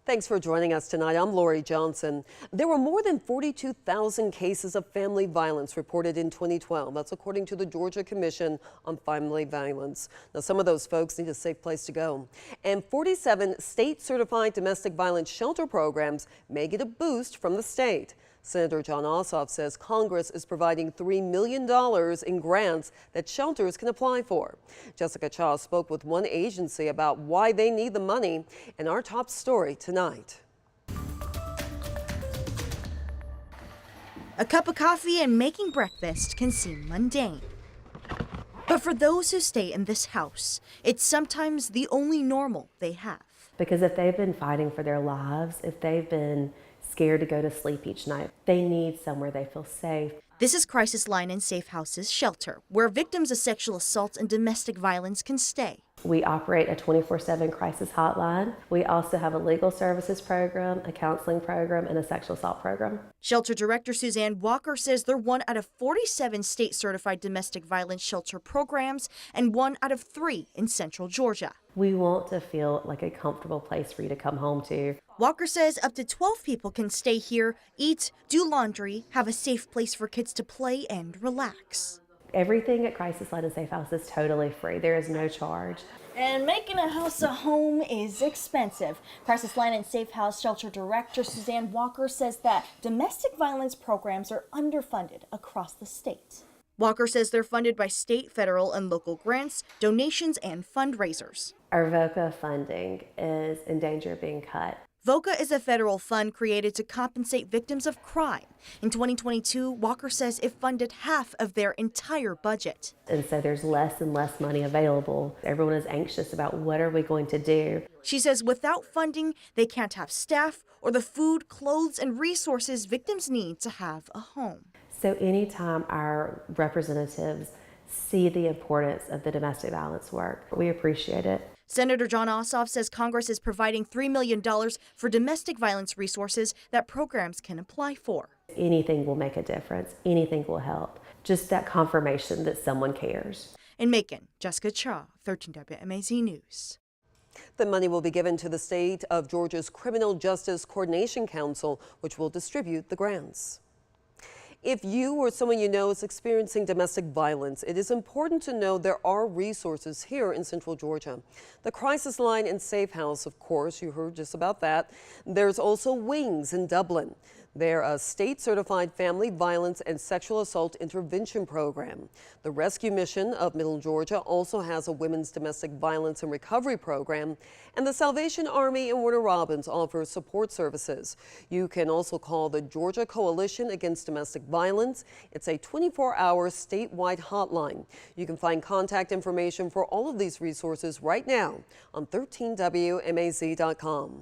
Thanks for joining us tonight. I'm Lori Johnson. There were more than 42,000 cases of family violence reported in 2012. That's according to the Georgia Commission on Family Violence. Now, some of those folks need a safe place to go. And 47 state-certified domestic violence shelter programs may get a boost from the state. Senator Jon Ossoff says Congress is providing $3 million in grants that shelters can apply for. Jessica Cha spoke with one agency about why they need the money in our top story tonight. A cup of coffee and making breakfast can seem mundane. But for those who stay in this house, it's sometimes the only normal they have. Because if they've been fighting for their lives, if they've been scared to go to sleep each night, they need somewhere they feel safe. This is Crisis Line and Safe Houses Shelter, where victims of sexual assault and domestic violence can stay. We operate a 24/7 crisis hotline. We also have a legal services program, a counseling program, and a sexual assault program. Shelter Director Suzanne Walker says they're one out of 47 state-certified domestic violence shelter programs and one out of 3 in Central Georgia. We want to feel like a comfortable place for you to come home to. Walker says up to 12 people can stay here, eat, do laundry, have a safe place for kids to play and relax. Everything at Crisis Line and Safe House is totally free. There is no charge. And making a house a home is expensive. Crisis Line and Safe House Shelter Director Suzanne Walker says that domestic violence programs are underfunded across the state. Walker says they're funded by state, federal, and local grants, donations, and fundraisers. Our VOCA funding is in danger of being cut. VOCA is a federal fund created to compensate victims of crime. In 2022, Walker says it funded half of their entire budget. And so there's less and less money available. Everyone is anxious about what are we going to do. She says without funding, they can't have staff or the food, clothes, and resources victims need to have a home. So anytime our representatives see the importance of the domestic violence work, we appreciate it. Senator Jon Ossoff says Congress is providing $3 million for domestic violence resources that programs can apply for. Anything will make a difference. Anything will help. Just that confirmation that someone cares. In Macon, Jessica Cha, 13 WMAZ News. The money will be given to the state of Georgia's Criminal Justice Coordination Council, which will distribute the grants. If you or someone you know is experiencing domestic violence, it is important to know there are resources here in Central Georgia. The Crisis Line and Safe House, of course, you heard just about that. There's also Wings in Dublin. They're a state-certified family violence and sexual assault intervention program. The Rescue Mission of Middle Georgia also has a women's domestic violence and recovery program, and the Salvation Army and Warner Robins offers support services. You can also call the Georgia Coalition Against Domestic Violence. It's a 24-hour statewide hotline. You can find contact information for all of these resources right now on 13WMAZ.com.